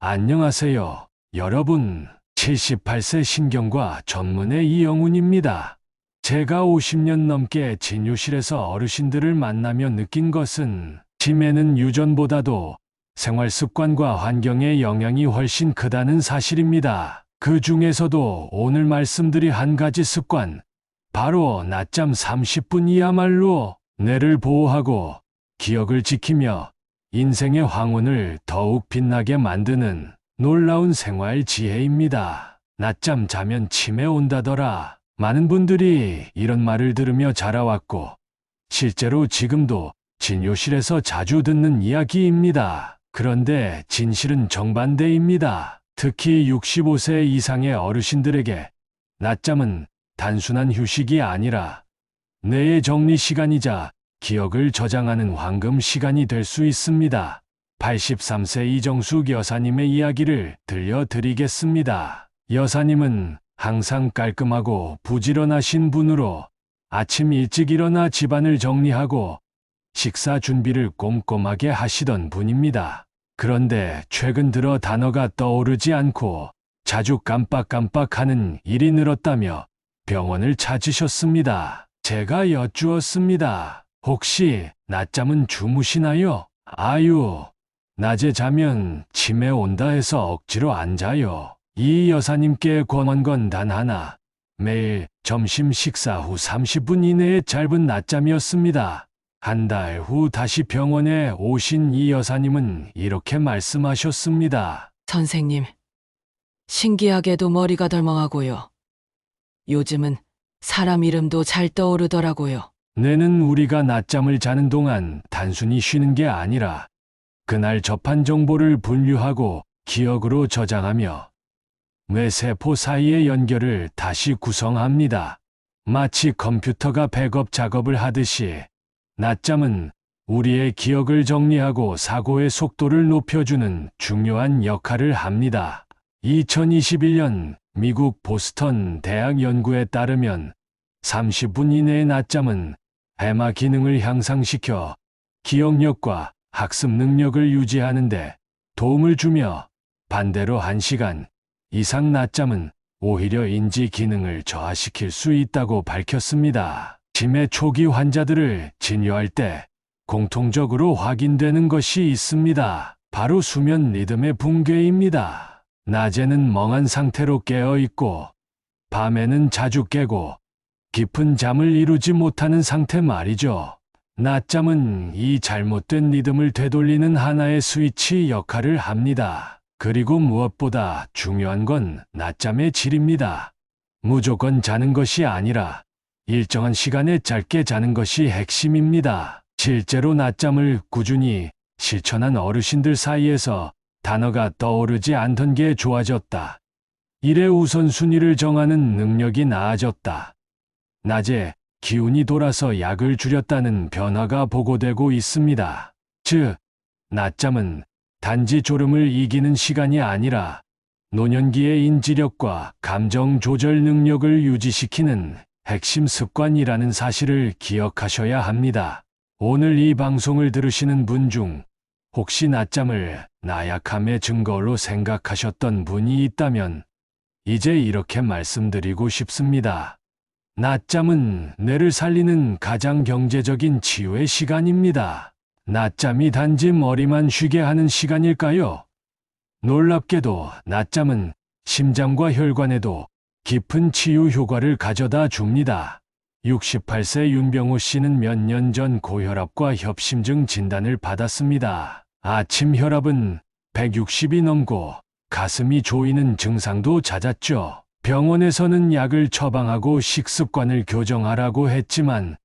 안녕하세요, 여러분. 78세 신경과 전문의 이영훈입니다. 제가 50년 넘게 진료실에서 어르신들을 만나며 느낀 것은 치매는 유전보다도 생활 습관과 환경의 영향이 훨씬 크다는 사실입니다. 그 중에서도 오늘 말씀드릴 한 가지 습관, 바로 낮잠 30분이야말로 뇌를 보호하고 기억을 지키며 인생의 황혼을 더욱 빛나게 만드는 놀라운 생활 지혜입니다. 낮잠 자면 치매 온다더라. 많은 분들이 이런 말을 들으며 자라왔고, 실제로 지금도 진료실에서 자주 듣는 이야기입니다. 그런데 진실은 정반대입니다. 특히 65세 이상의 어르신들에게 낮잠은 단순한 휴식이 아니라 뇌의 정리 시간이자 기억을 저장하는 황금 시간이 될 수 있습니다. 83세 이정숙 여사님의 이야기를 들려드리겠습니다. 여사님은 항상 깔끔하고 부지런하신 분으로 아침 일찍 일어나 집안을 정리하고 식사 준비를 꼼꼼하게 하시던 분입니다. 그런데 최근 들어 단어가 떠오르지 않고 자주 깜빡깜빡하는 일이 늘었다며 병원을 찾으셨습니다. 제가 여쭈었습니다. 혹시 낮잠은 주무시나요? 아유, 낮에 자면 치매 온다 해서 억지로 안 자요. 이 여사님께 권한 건 단 하나. 매일 점심 식사 후 30분 이내의 짧은 낮잠이었습니다. 한 달 후 다시 병원에 오신 이 여사님은 이렇게 말씀하셨습니다. 선생님, 신기하게도 머리가 덜멍하고요. 요즘은 사람 이름도 잘 떠오르더라고요. 뇌는 우리가 낮잠을 자는 동안 단순히 쉬는 게 아니라 그날 접한 정보를 분류하고 기억으로 저장하며 뇌세포 사이의 연결을 다시 구성합니다. 마치 컴퓨터가 백업 작업을 하듯이 낮잠은 우리의 기억을 정리하고 사고의 속도를 높여주는 중요한 역할을 합니다. 2021년 미국 보스턴 대학 연구에 따르면 30분 이내의 낮잠은 해마 기능을 향상시켜 기억력과 학습 능력을 유지하는 데 도움을 주며, 반대로 1시간 이상 낮잠은 오히려 인지 기능을 저하시킬 수 있다고 밝혔습니다. 치매 초기 환자들을 진료할 때 공통적으로 확인되는 것이 있습니다. 바로 수면 리듬의 붕괴입니다. 낮에는 멍한 상태로 깨어 있고 밤에는 자주 깨고 깊은 잠을 이루지 못하는 상태 말이죠. 낮잠은 이 잘못된 리듬을 되돌리는 하나의 스위치 역할을 합니다. 그리고 무엇보다 중요한 건 낮잠의 질입니다. 무조건 자는 것이 아니라 일정한 시간에 짧게 자는 것이 핵심입니다. 실제로 낮잠을 꾸준히 실천한 어르신들 사이에서 단어가 떠오르지 않던 게 좋아졌다. 일의 우선순위를 정하는 능력이 나아졌다. 낮에 기운이 돌아서 약을 줄였다는 변화가 보고되고 있습니다. 즉, 낮잠은 단지 졸음을 이기는 시간이 아니라 노년기의 인지력과 감정 조절 능력을 유지시키는 핵심 습관이라는 사실을 기억하셔야 합니다. 오늘 이 방송을 들으시는 분 중 혹시 낮잠을 나약함의 증거로 생각하셨던 분이 있다면 이제 이렇게 말씀드리고 싶습니다. 낮잠은 뇌를 살리는 가장 경제적인 치유의 시간입니다. 낮잠이 단지 머리만 쉬게 하는 시간일까요? 놀랍게도 낮잠은 심장과 혈관에도 깊은 치유 효과를 가져다 줍니다. 68세 윤병호 씨는 몇 년 전 고혈압과 협심증 진단을 받았습니다. 아침 혈압은 160이 넘고 가슴이 조이는 증상도 잦았죠. 병원에서는 약을 처방하고 식습관을 교정하라고 했지만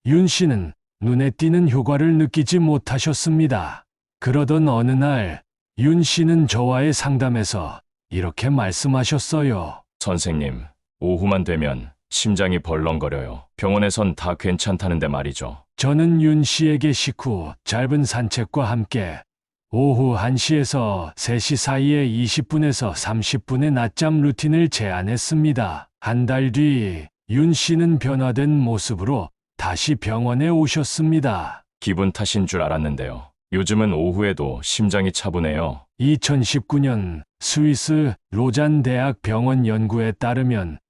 윤 씨는 눈에 띄는 효과를 느끼지 못하셨습니다. 그러던 어느 날 윤 씨는 저와의 상담에서 이렇게 말씀하셨어요. 선생님, 오후만 되면 심장이 벌렁거려요. 병원에선 다 괜찮다는데 말이죠. 저는 윤 씨에게 식후 짧은 산책과 함께 오후 1시에서 3시 사이에 20분에서 30분의 낮잠 루틴을 제안했습니다. 한 달 뒤 윤 씨는 변화된 모습으로 다시 병원에 오셨습니다. 기분 탓인 줄 알았는데요. 요즘은 오후에도 심장이 차분해요. 2019년 스위스 로잔 대학 병원 연구에 따르면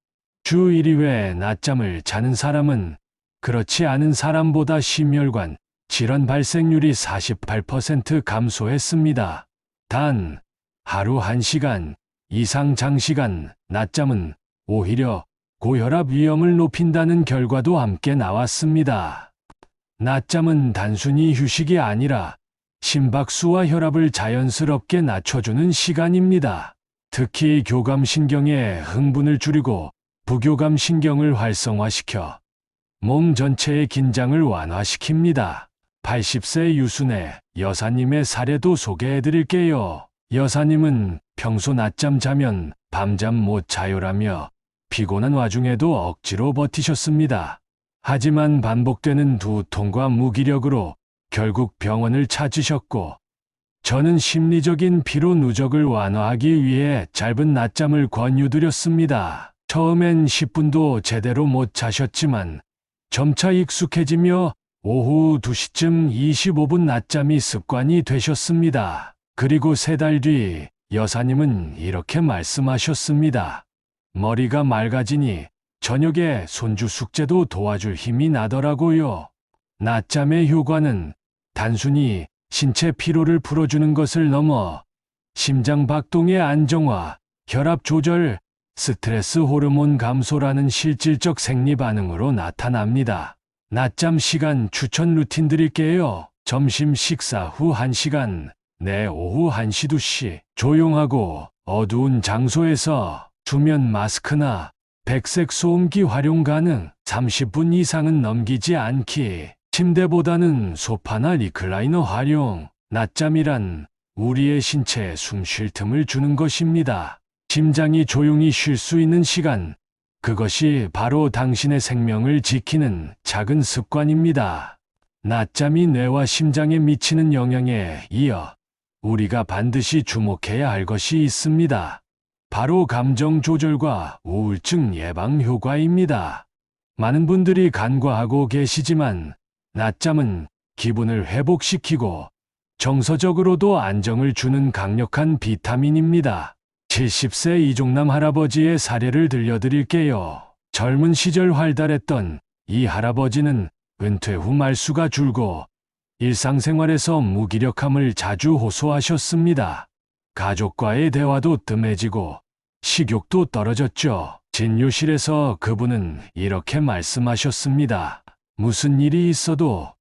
주 1회 낮잠을 자는 사람은 그렇지 않은 사람보다 심혈관 질환 발생률이 48% 감소했습니다. 단 하루 1시간 이상 장시간 낮잠은 오히려 고혈압 위험을 높인다는 결과도 함께 나왔습니다. 낮잠은 단순히 휴식이 아니라 심박수와 혈압을 자연스럽게 낮춰주는 시간입니다. 특히 교감신경의 흥분을 줄이고 부교감신경을 활성화시켜 몸 전체의 긴장을 완화시킵니다. 80세 유순의 여사님의 사례도 소개해드릴게요. 여사님은 평소 낮잠 자면 밤잠 못 자요라며 피곤한 와중에도 억지로 버티셨습니다. 하지만 반복되는 두통과 무기력으로 결국 병원을 찾으셨고, 저는 심리적인 피로 누적을 완화하기 위해 짧은 낮잠을 권유드렸습니다. 처음엔 10분도 제대로 못 자셨지만 점차 익숙해지며 오후 2시쯤 25분 낮잠이 습관이 되셨습니다. 그리고 3달 뒤 여사님은 이렇게 말씀하셨습니다. 머리가 맑아지니 저녁에 손주 숙제도 도와줄 힘이 나더라고요. 낮잠의 효과는 단순히 신체 피로를 풀어주는 것을 넘어 심장 박동의 안정화, 혈압 조절, 스트레스 호르몬 감소라는 실질적 생리 반응으로 나타납니다. 낮잠 시간 추천 루틴 드릴게요. 점심 식사 후 1시간, 내 오후 1시 2시, 조용하고 어두운 장소에서 수면 마스크나 백색 소음기 활용 가능, 30분 이상은 넘기지 않기, 침대보다는 소파나 리클라이너 활용, 낮잠이란 우리의 신체에 숨 쉴 틈을 주는 것입니다. 심장이 조용히 쉴 수 있는 시간, 그것이 바로 당신의 생명을 지키는 작은 습관입니다. 낮잠이 뇌와 심장에 미치는 영향에 이어 우리가 반드시 주목해야 할 것이 있습니다. 바로 감정 조절과 우울증 예방 효과입니다. 많은 분들이 간과하고 계시지만 낮잠은 기분을 회복시키고 정서적으로도 안정을 주는 강력한 비타민입니다. 70세 이종남 할아버지의 사례를 들려드릴게요. 젊은 시절 활달했던 이 할아버지는 은퇴 후 말수가 줄고 일상생활에서 무기력함을 자주 호소하셨습니다. 가족과의 대화도 뜸해지고 식욕도 떨어졌죠. 진료실에서 그분은 이렇게 말씀하셨습니다. 무슨 일이 있어도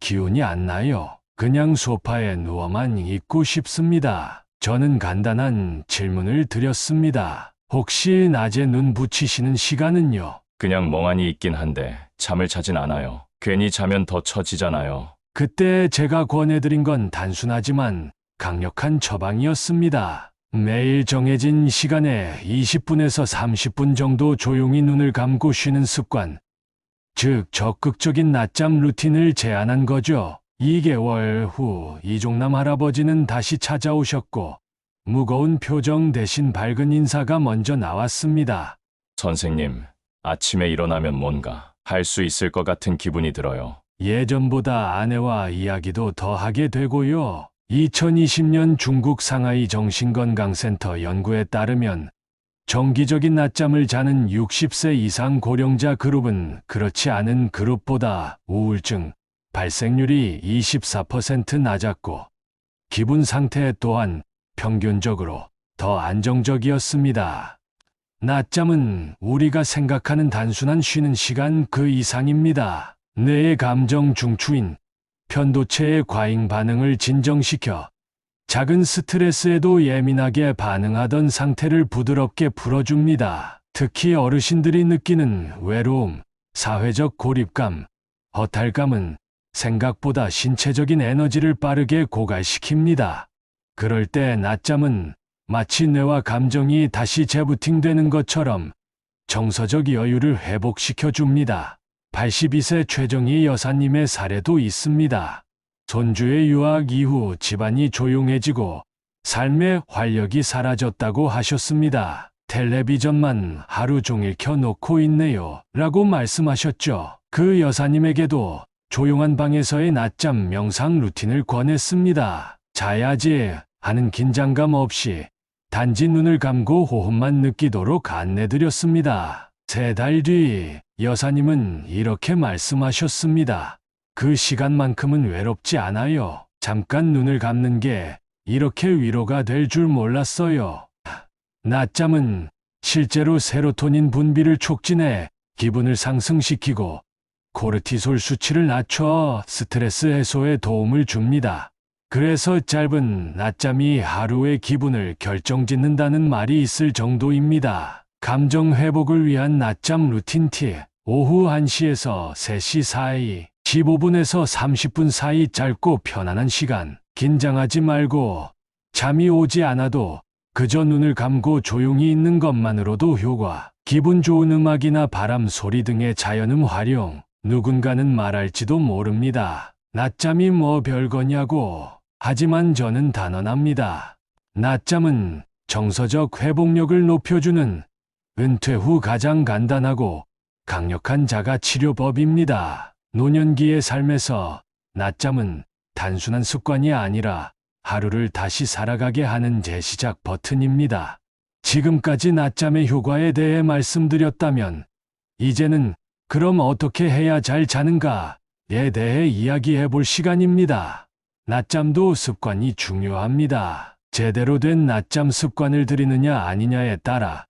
기운이 안 나요. 그냥 소파에 누워만 있고 싶습니다. 저는 간단한 질문을 드렸습니다. 혹시 낮에 눈 붙이시는 시간은요? 그냥 멍하니 있긴 한데 잠을 자진 않아요. 괜히 자면 더 처지잖아요. 그때 제가 권해드린 건 단순하지만 강력한 처방이었습니다. 매일 정해진 시간에 20분에서 30분 정도 조용히 눈을 감고 쉬는 습관, 즉 적극적인 낮잠 루틴을 제안한 거죠. 2개월 후 이종남 할아버지는 다시 찾아오셨고 무거운 표정 대신 밝은 인사가 먼저 나왔습니다. 선생님, 아침에 일어나면 뭔가 할 수 있을 것 같은 기분이 들어요. 예전보다 아내와 이야기도 더 하게 되고요. 2020년 중국 상하이 정신건강센터 연구에 따르면 정기적인 낮잠을 자는 60세 이상 고령자 그룹은 그렇지 않은 그룹보다 우울증 발생률이 24% 낮았고 기분 상태 또한 평균적으로 더 안정적이었습니다. 낮잠은 우리가 생각하는 단순한 쉬는 시간 그 이상입니다. 뇌의 감정 중추인 편도체의 과잉 반응을 진정시켜 작은 스트레스에도 예민하게 반응하던 상태를 부드럽게 풀어줍니다. 특히 어르신들이 느끼는 외로움, 사회적 고립감, 허탈감은 생각보다 신체적인 에너지를 빠르게 고갈시킵니다. 그럴 때 낮잠은 마치 뇌와 감정이 다시 재부팅되는 것처럼 정서적 여유를 회복시켜 줍니다. 82세 최정희 여사님의 사례도 있습니다. 손주의 유학 이후 집안이 조용해지고 삶의 활력이 사라졌다고 하셨습니다. 텔레비전만 하루 종일 켜놓고 있네요. 라고 말씀하셨죠. 그 여사님에게도 조용한 방에서의 낮잠 명상 루틴을 권했습니다. 자야지 하는 긴장감 없이 단지 눈을 감고 호흡만 느끼도록 안내드렸습니다. 3달 뒤 여사님은 이렇게 말씀하셨습니다. 그 시간만큼은 외롭지 않아요. 잠깐 눈을 감는 게 이렇게 위로가 될 줄 몰랐어요. 낮잠은 실제로 세로토닌 분비를 촉진해 기분을 상승시키고 코르티솔 수치를 낮춰 스트레스 해소에 도움을 줍니다. 그래서 짧은 낮잠이 하루의 기분을 결정짓는다는 말이 있을 정도입니다. 감정 회복을 위한 낮잠 루틴 팁. 오후 1시에서 3시 사이, 15분에서 30분 사이 짧고 편안한 시간. 긴장하지 말고 잠이 오지 않아도 그저 눈을 감고 조용히 있는 것만으로도 효과. 기분 좋은 음악이나 바람 소리 등의 자연음 활용. 누군가는 말할지도 모릅니다. 낮잠이 뭐 별거냐고. 하지만 저는 단언합니다. 낮잠은 정서적 회복력을 높여주는 은퇴 후 가장 간단하고 강력한 자가치료법입니다. 노년기의 삶에서 낮잠은 단순한 습관이 아니라 하루를 다시 살아가게 하는 재시작 버튼입니다. 지금까지 낮잠의 효과에 대해 말씀드렸다면, 이제는 그럼 어떻게 해야 잘 자는가에 대해 이야기해 볼 시간입니다. 낮잠도 습관이 중요합니다. 제대로 된 낮잠 습관을 들이느냐 아니냐에 따라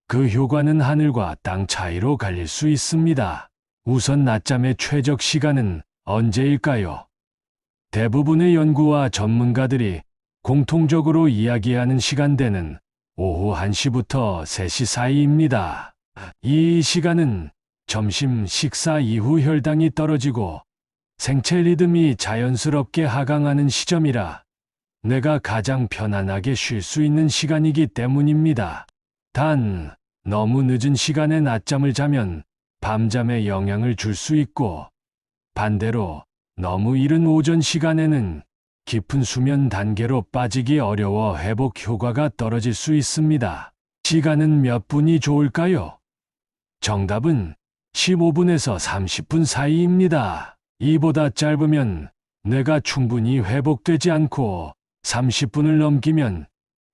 그 효과는 하늘과 땅 차이로 갈릴 수 있습니다. 우선 낮잠의 최적 시간은 언제일까요? 대부분의 연구와 전문가들이 공통적으로 이야기하는 시간대는 오후 1시부터 3시 사이입니다. 이 시간은 점심 식사 이후 혈당이 떨어지고 생체 리듬이 자연스럽게 하강하는 시점이라 뇌가 가장 편안하게 쉴 수 있는 시간이기 때문입니다. 단, 너무 늦은 시간에 낮잠을 자면 밤잠에 영향을 줄 수 있고, 반대로 너무 이른 오전 시간에는 깊은 수면 단계로 빠지기 어려워 회복 효과가 떨어질 수 있습니다. 시간은 몇 분이 좋을까요? 정답은 15분에서 30분 사이입니다. 이보다 짧으면 뇌가 충분히 회복되지 않고 30분을 넘기면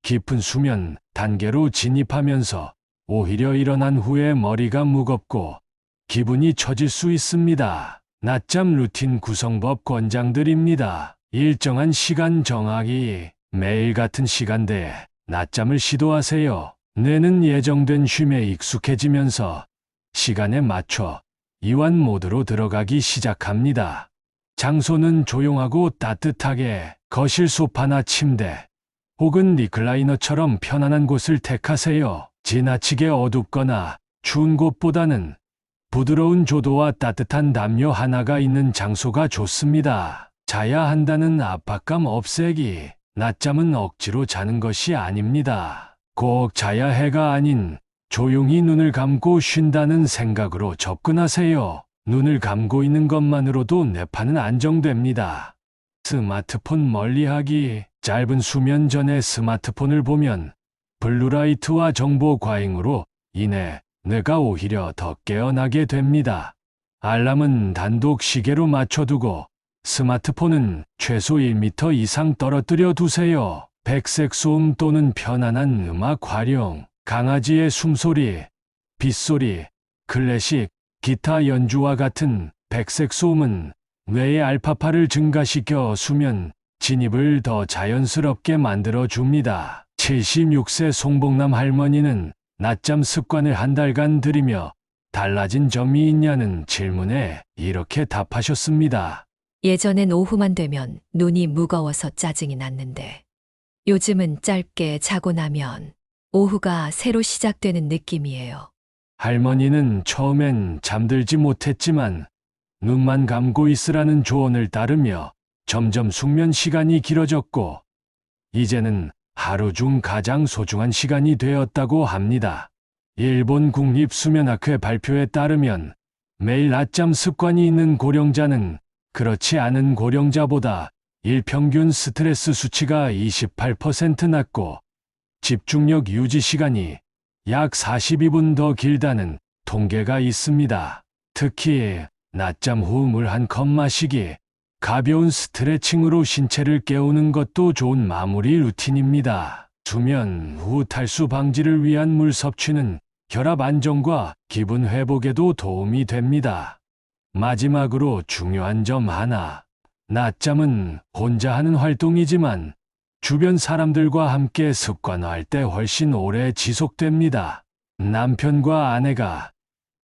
깊은 수면 단계로 진입하면서 오히려 일어난 후에 머리가 무겁고 기분이 처질 수 있습니다. 낮잠 루틴 구성법 권장드립니다. 일정한 시간 정하기. 매일 같은 시간대에 낮잠을 시도하세요. 뇌는 예정된 쉼에 익숙해지면서 시간에 맞춰 이완 모드로 들어가기 시작합니다. 장소는 조용하고 따뜻하게 거실 소파나 침대 혹은 리클라이너처럼 편안한 곳을 택하세요. 지나치게 어둡거나 추운 곳보다는 부드러운 조도와 따뜻한 담요 하나가 있는 장소가 좋습니다. 자야 한다는 압박감 없애기. 낮잠은 억지로 자는 것이 아닙니다. 꼭 자야 해가 아닌 조용히 눈을 감고 쉰다는 생각으로 접근하세요. 눈을 감고 있는 것만으로도 뇌파는 안정됩니다. 스마트폰 멀리하기. 짧은 수면 전에 스마트폰을 보면 블루라이트와 정보 과잉으로 인해 뇌가 오히려 더 깨어나게 됩니다. 알람은 단독 시계로 맞춰두고 스마트폰은 최소 1m 이상 떨어뜨려 두세요. 백색 소음 또는 편안한 음악 활용. 강아지의 숨소리, 빗소리, 클래식, 기타 연주와 같은 백색 소음은 뇌의 알파파를 증가시켜 수면 진입을 더 자연스럽게 만들어 줍니다. 76세 송복남 할머니는 낮잠 습관을 한 달간 들이며 달라진 점이 있냐는 질문에 이렇게 답하셨습니다. 예전엔 오후만 되면 눈이 무거워서 짜증이 났는데 요즘은 짧게 자고 나면 오후가 새로 시작되는 느낌이에요. 할머니는 처음엔 잠들지 못했지만 눈만 감고 있으라는 조언을 따르며 점점 숙면 시간이 길어졌고 이제는 하루 중 가장 소중한 시간이 되었다고 합니다. 일본 국립수면학회 발표에 따르면 매일 낮잠 습관이 있는 고령자는 그렇지 않은 고령자보다 일평균 스트레스 수치가 28% 낮고 집중력 유지 시간이 약 42분 더 길다는 통계가 있습니다. 특히 낮잠 후 물 한 컵 마시기, 가벼운 스트레칭으로 신체를 깨우는 것도 좋은 마무리 루틴입니다. 수면 후 탈수 방지를 위한 물 섭취는 혈압 안정과 기분 회복에도 도움이 됩니다. 마지막으로 중요한 점 하나. 낮잠은 혼자 하는 활동이지만 주변 사람들과 함께 습관화할 때 훨씬 오래 지속됩니다. 남편과 아내가,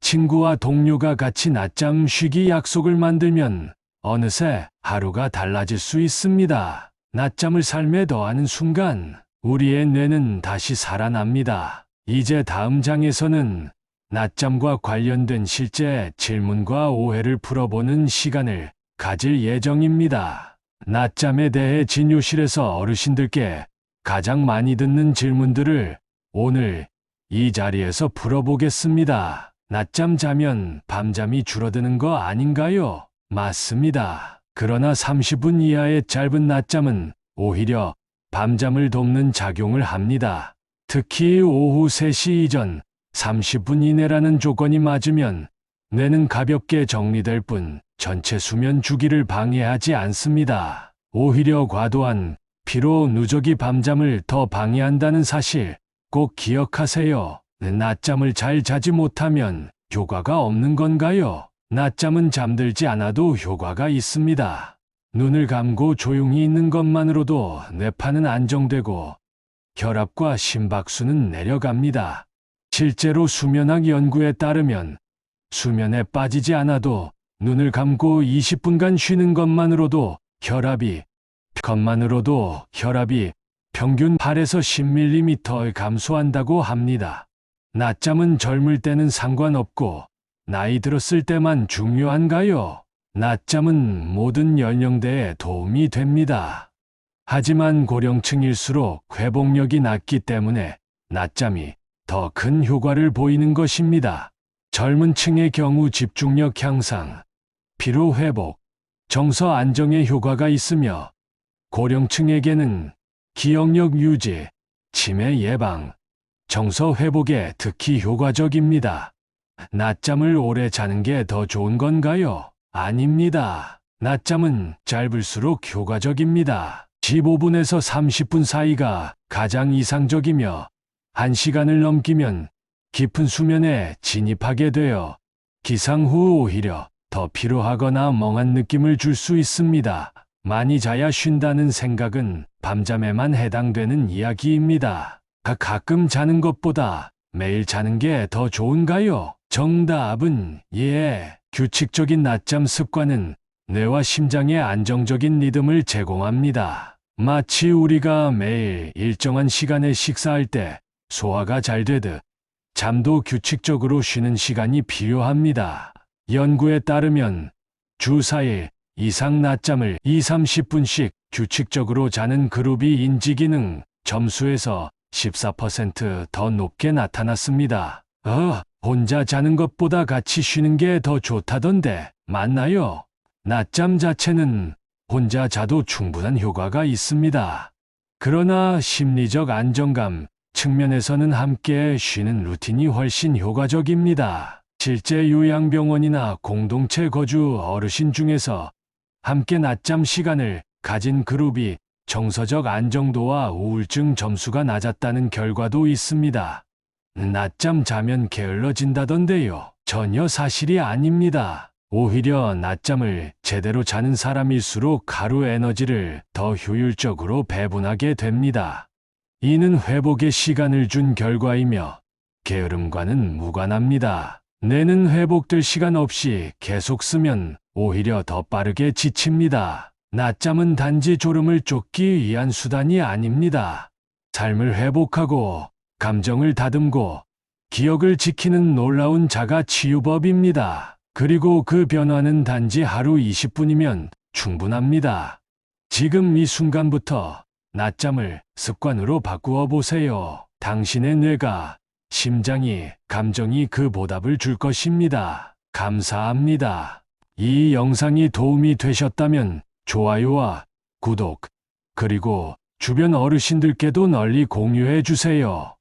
친구와 동료가 같이 낮잠 쉬기 약속을 만들면 어느새 하루가 달라질 수 있습니다. 낮잠을 삶에 더하는 순간 우리의 뇌는 다시 살아납니다. 이제 다음 장에서는 낮잠과 관련된 실제 질문과 오해를 풀어보는 시간을 가질 예정입니다. 낮잠에 대해 진료실에서 어르신들께 가장 많이 듣는 질문들을 오늘 이 자리에서 풀어보겠습니다. 낮잠 자면 밤잠이 줄어드는 거 아닌가요? 맞습니다. 그러나 30분 이하의 짧은 낮잠은 오히려 밤잠을 돕는 작용을 합니다. 특히 오후 3시 이전 30분 이내라는 조건이 맞으면 뇌는 가볍게 정리될 뿐 전체 수면 주기를 방해하지 않습니다. 오히려 과도한 피로 누적이 밤잠을 더 방해한다는 사실 꼭 기억하세요. 낮잠을 잘 자지 못하면 효과가 없는 건가요? 낮잠은 잠들지 않아도 효과가 있습니다. 눈을 감고 조용히 있는 것만으로도 뇌파는 안정되고 혈압과 심박수는 내려갑니다. 실제로 수면학 연구에 따르면 수면에 빠지지 않아도 눈을 감고 20분간 쉬는 것만으로도 혈압이 평균 8에서 10mm 감소한다고 합니다. 낮잠은 젊을 때는 상관없고 나이 들었을 때만 중요한가요? 낮잠은 모든 연령대에 도움이 됩니다. 하지만 고령층일수록 회복력이 낮기 때문에 낮잠이 더 큰 효과를 보이는 것입니다. 젊은 층의 경우 집중력 향상, 피로 회복, 정서 안정에 효과가 있으며 고령층에게는 기억력 유지, 치매 예방, 정서 회복에 특히 효과적입니다. 낮잠을 오래 자는 게 더 좋은 건가요? 아닙니다. 낮잠은 짧을수록 효과적입니다. 15분에서 30분 사이가 가장 이상적이며 1시간을 넘기면 깊은 수면에 진입하게 되어 기상 후 오히려 더 피로하거나 멍한 느낌을 줄 수 있습니다. 많이 자야 쉰다는 생각은 밤잠에만 해당되는 이야기입니다. 가끔 자는 것보다 매일 자는 게 더 좋은가요? 정답은 예. 규칙적인 낮잠 습관은 뇌와 심장에 안정적인 리듬을 제공합니다. 마치 우리가 매일 일정한 시간에 식사할 때 소화가 잘 되듯 잠도 규칙적으로 쉬는 시간이 필요합니다. 연구에 따르면 주 4일 이상 낮잠을 20-30분씩 규칙적으로 자는 그룹이 인지기능 점수에서 14% 높게 나타났습니다. 혼자 자는 것보다 같이 쉬는 게 더 좋다던데 맞나요? 낮잠 자체는 혼자 자도 충분한 효과가 있습니다. 그러나 심리적 안정감 측면에서는 함께 쉬는 루틴이 훨씬 효과적입니다. 실제 요양병원이나 공동체 거주 어르신 중에서 함께 낮잠 시간을 가진 그룹이 정서적 안정도와 우울증 점수가 낮았다는 결과도 있습니다. 낮잠 자면 게을러진다던데요. 전혀 사실이 아닙니다. 오히려 낮잠을 제대로 자는 사람일수록 하루 에너지를 더 효율적으로 배분하게 됩니다. 이는 회복의 시간을 준 결과이며 게으름과는 무관합니다. 뇌는 회복될 시간 없이 계속 쓰면 오히려 더 빠르게 지칩니다. 낮잠은 단지 졸음을 쫓기 위한 수단이 아닙니다. 삶을 회복하고 감정을 다듬고 기억을 지키는 놀라운 자가 치유법입니다. 그리고 그 변화는 단지 하루 20분이면 충분합니다. 지금 이 순간부터 낮잠을 습관으로 바꾸어 보세요. 당신의 뇌가, 심장이, 감정이 그 보답을 줄 것입니다. 감사합니다. 이 영상이 도움이 되셨다면 좋아요와 구독, 그리고 주변 어르신들께도 널리 공유해 주세요.